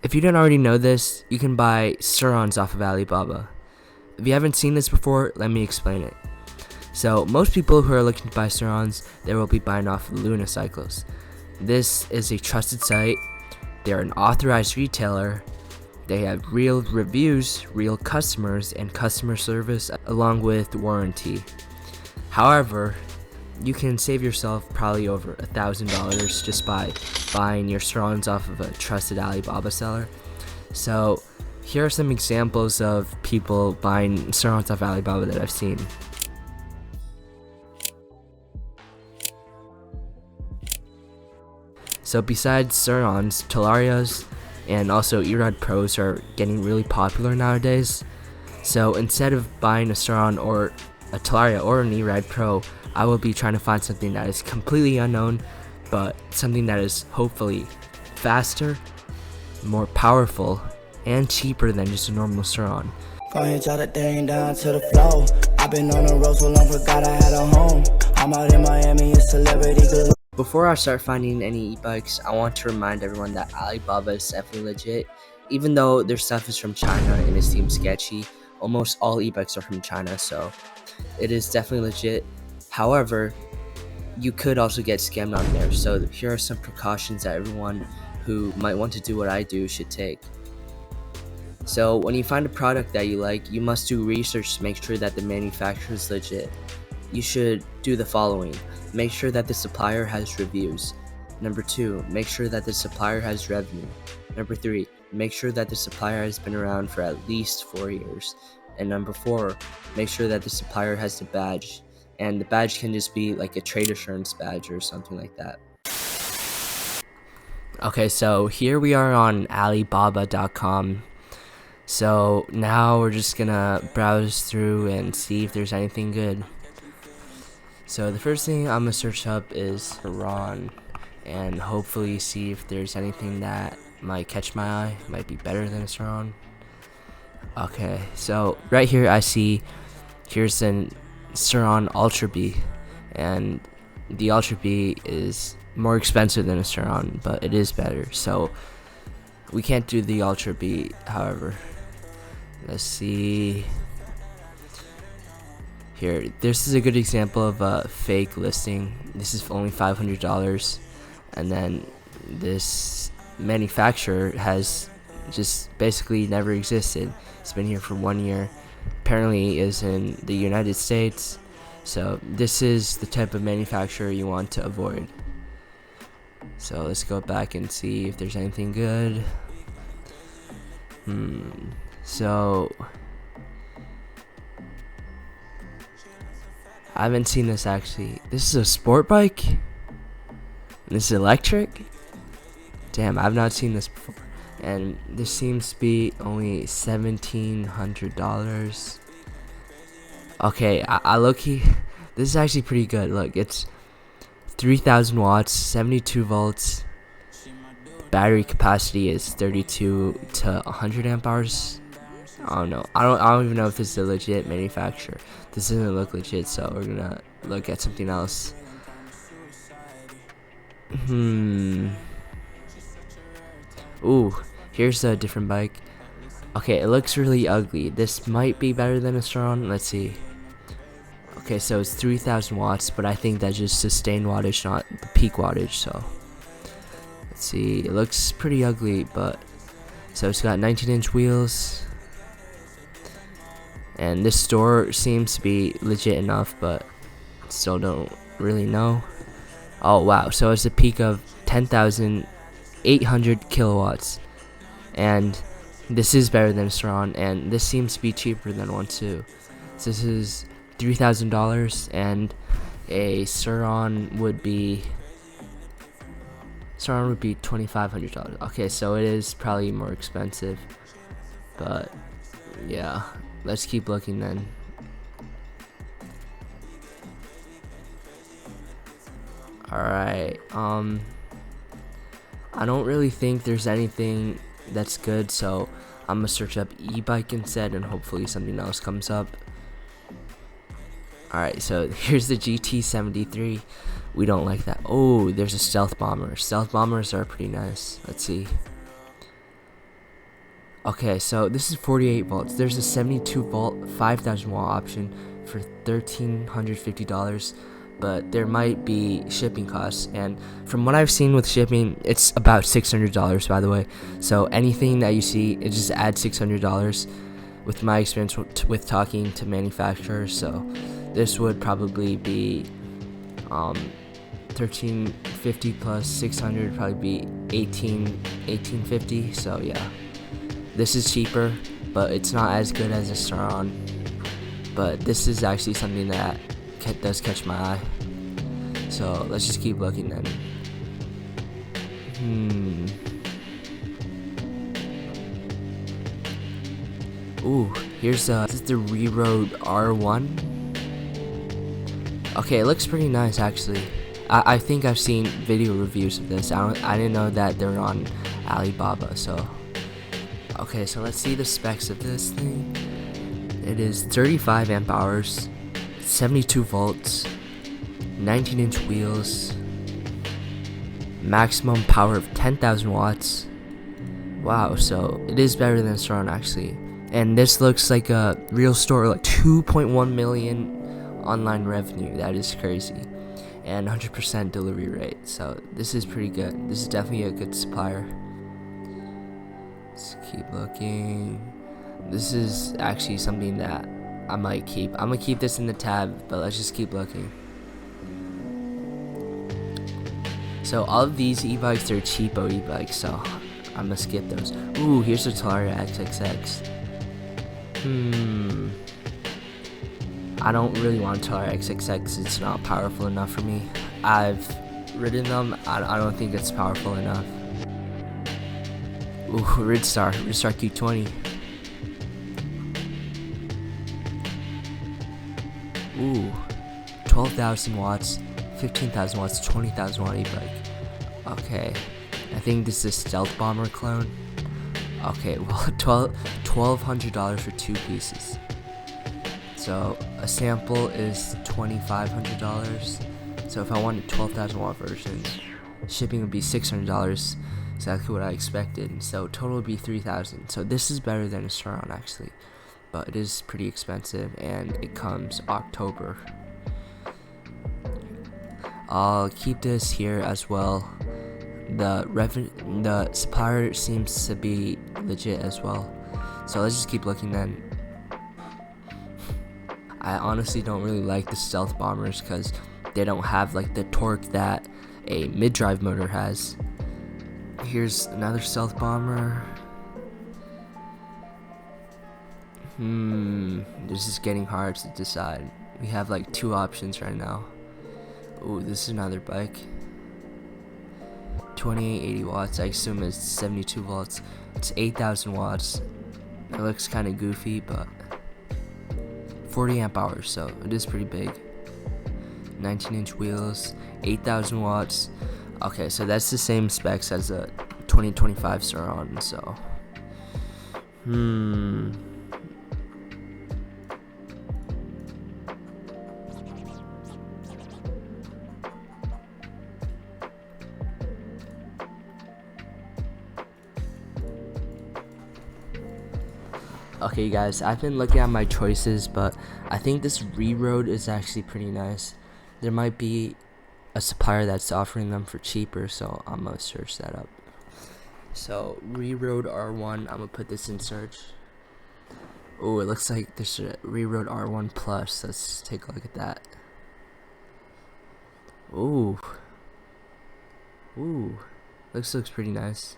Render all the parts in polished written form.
If you don't already know this, you can buy surrons off of Alibaba. If you haven't seen this before, let me explain it. So most people who are looking to buy surrons, they will be buying off of Lunicycles. This is a trusted site. They're an authorized retailer. They have real reviews, real customers, and customer service along with warranty. However, you can save yourself probably over $1,000 just by buying your surrons off of a trusted Alibaba seller. So here are some examples of people buying surrons off Alibaba that I've seen. So besides surrons, talarias and also eride pros are getting really popular nowadays. So instead of buying a surron or a talaria or an eride pro, I will be trying to find something that is completely unknown, but something that is hopefully faster, more powerful, and cheaper than just a normal surron. Go ahead, drop that thing down to the floor. I've been on the road so long, forgot I had a home. I'm out in Miami, a celebrity good. Before I start finding any e-bikes, I want to remind everyone that Alibaba is definitely legit. Even though their stuff is from China and it seems sketchy, almost all e-bikes are from China, so it is definitely legit. However, you could also get scammed on there, so here are some precautions that everyone who might want to do what I do should take. So when you find a product that you like, you must do research to make sure that the manufacturer is legit. You should do the following. Make sure that the supplier has reviews. Number 2, make sure that the supplier has revenue. Number 3, make sure that the supplier has been around for at least 4 years. And number 4, make sure that the supplier has the badge. And the badge can just be like a trade assurance badge or something like that. Okay, so here we are on Alibaba.com. So now we're just gonna browse through and see if there's anything good. So the first thing I'm gonna search up is surron and hopefully see if there's anything that might catch my eye, might be better than a surron. Okay, so right here I see here's an surron Ultra B, and the Ultra B is more expensive than a surron, but it is better. So we can't do the Ultra B, however. Let's see. Here, this is a good example of a fake listing. This is only $500, and then this manufacturer has just basically never existed. It's been here for 1 year. Apparently is in the United States. So this is the type of manufacturer you want to avoid. So let's go back and see if there's anything good. So I haven't seen this actually. This is a sport bike? This is electric? Damn, I've not seen this before. And this seems to be only $1,700. Okay, I low-key, this is actually pretty good. Look, it's 3,000 watts, 72 volts. Battery capacity is 32 to 100 amp hours. I don't know. I don't even know if this is a legit manufacturer. This doesn't look legit, so we're gonna look at something else. Ooh, here's a different bike. Okay, it looks really ugly. This might be better than a surron. Let's see. Okay, so it's 3,000 watts, but I think that's just sustained wattage, not the peak wattage. So let's see. It looks pretty ugly, but so it's got 19-inch wheels. And this store seems to be legit enough, but still don't really know. Oh wow, so it's a peak of 10,800 kilowatts. And this is better than a surron, and this seems to be cheaper than one too. So this is $3,000, and a surron would be $2,500. Okay, so it is probably more expensive, but yeah. Let's keep looking then. Alright, I don't really think there's anything that's good, so I'm gonna search up e-bike instead and hopefully something else comes up. Alright, so here's the GT73. We don't like that. Oh, there's a stealth bomber. Stealth bombers are pretty nice. Let's see. Okay, so this is 48 volts. There's a 72 volt 5000 watt option for $1,350, but there might be shipping costs, and from what I've seen with shipping, it's about $600, by the way. So anything that you see, it just adds $600 with my experience with talking to manufacturers. So this would probably be 1350 plus 600, probably be 1850. So yeah, this is cheaper, but it's not as good as a surron. But this is actually something that does catch my eye. So let's just keep looking then. Ooh, here's this is the Rerode R1. Okay, it looks pretty nice actually. I think I've seen video reviews of this. I didn't know that they're on Alibaba. So okay, so let's see the specs of this thing. It is 35 amp hours, 72 volts, 19-inch wheels, maximum power of 10,000 watts. Wow, so it is better than surron actually. And this looks like a real store, like 2.1 million online revenue. That is crazy. And 100% delivery rate. So this is pretty good. This is definitely a good supplier. Let's keep looking. This is actually something that I might keep. I'm gonna keep this in the tab, but let's just keep looking. So all of these e-bikes are cheapo e-bikes, so I'm gonna skip those. Ooh, here's the Galore XXX. I don't really want Galore XXX. It's not powerful enough for me. I've ridden them. I don't think it's powerful enough. Ooh, Ridstar Q20. Ooh, 12,000 watts, 15,000 watts, 20,000 watt e-bike. Okay, I think this is a Stealth Bomber clone. Okay, well, $1,200 for 2 pieces. So a sample is $2,500. So if I wanted 12,000 watt versions, shipping would be $600. Exactly what I expected. So total would be $3,000. So this is better than a surron actually, but it is pretty expensive, and it comes October. I'll keep this here as well. The supplier seems to be legit as well. So let's just keep looking then. I honestly don't really like the Stealth Bombers because they don't have like the torque that a mid-drive motor has. Here's another Stealth Bomber. This is getting hard to decide. We have like 2 options right now. Ooh, this is another bike. 2880 watts. I assume it's 72 volts. It's 8,000 watts. It looks kind of goofy, but 40 amp hours, so it is pretty big. 19-inch wheels, 8,000 watts. Okay, so that's the same specs as a 2025 surron. So, okay guys, I've been looking at my choices, but I think this Rerode is actually pretty nice. There might be a supplier that's offering them for cheaper, so I'm gonna search that up. So Rerode R1, I'm gonna put this in search. Oh, it looks like there's a Rerode R1 Plus. Let's take a look at that. Ooh, looks pretty nice.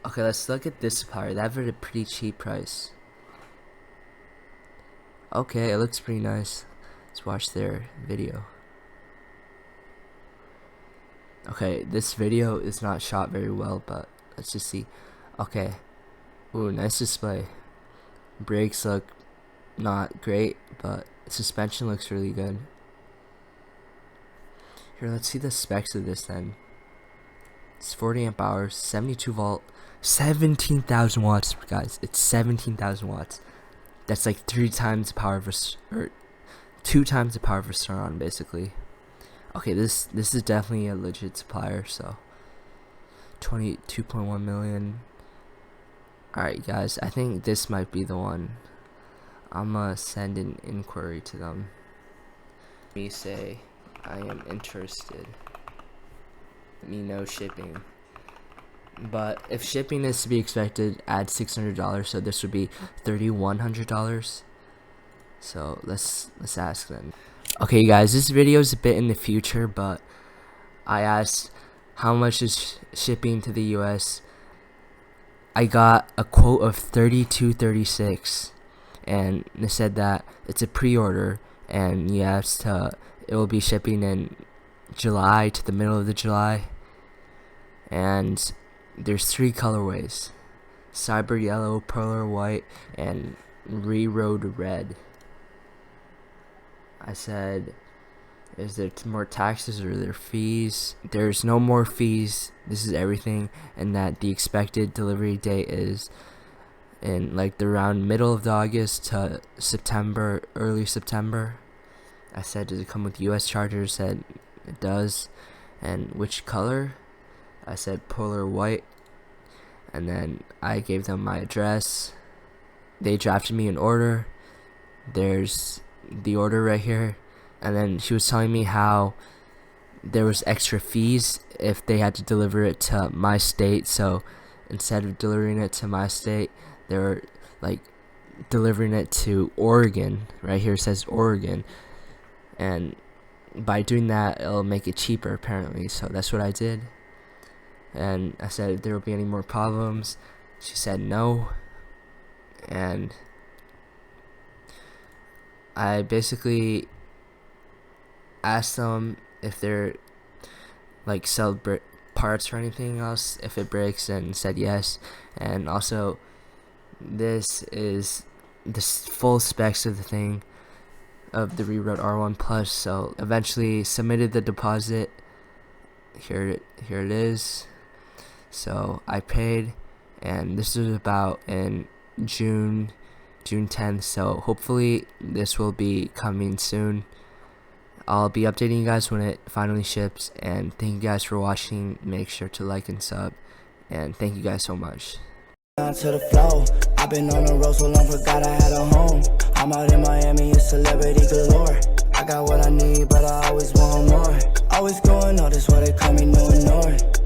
Okay, let's look at this supplier. They have it at a pretty cheap price. Okay, it looks pretty nice. Let's watch their video. Okay, this video is not shot very well, but let's just see. Okay. Ooh, nice display. Brakes look not great, but suspension looks really good. Here, let's see the specs of this then. It's 40 amp hours, 72 volt, 17,000 watts, guys. It's 17,000 watts. That's like 3 times the power of or 2 times the power of a surron, basically. Okay, this is definitely a legit supplier. So 22.1 million. Alright guys, I think this might be the one. I'ma send an inquiry to them. Me say I am interested. Me know shipping. But if shipping is to be expected, add $600, so this would be $3,100. So let's ask them. Okay guys, this video is a bit in the future, but I asked how much is shipping to the US. I got a quote of $32.36, and they said that it's a pre-order, and it will be shipping in July to the middle of the July. And there's 3 colorways: Cyber Yellow, Polar White, and Rerode Red. I said, is there more taxes or are there fees? There's no more fees. This is everything, and that the expected delivery date is in like the around middle of August to September, early September. I said, does it come with US chargers? Said it does. And which color? I said Polar White. And then I gave them my address. They drafted me an order. There's the order right here. And then she was telling me how there was extra fees if they had to deliver it to my state. So instead of delivering it to my state, they were like delivering it to Oregon. Right here it says Oregon. And by doing that, it'll make it cheaper apparently. So that's what I did. And I said if there will be any more problems. She said no. And I basically asked them if they're like sell parts or anything else if it breaks, and said yes. And also, this is the full specs of the thing, of the Rerode R1 Plus. So eventually submitted the deposit. Here it is. So I paid, and this is about in June 10th. So hopefully this will be coming soon. I'll be updating you guys when it finally ships, and thank you guys for watching. Make sure to like and sub, and thank you guys so much. Down to the flow. I've been on the road so long, forgot I had a home. I'm out in Miami, it's celebrity galore. I got what I need, but I always want more. Always going on, that's why they call me no and north.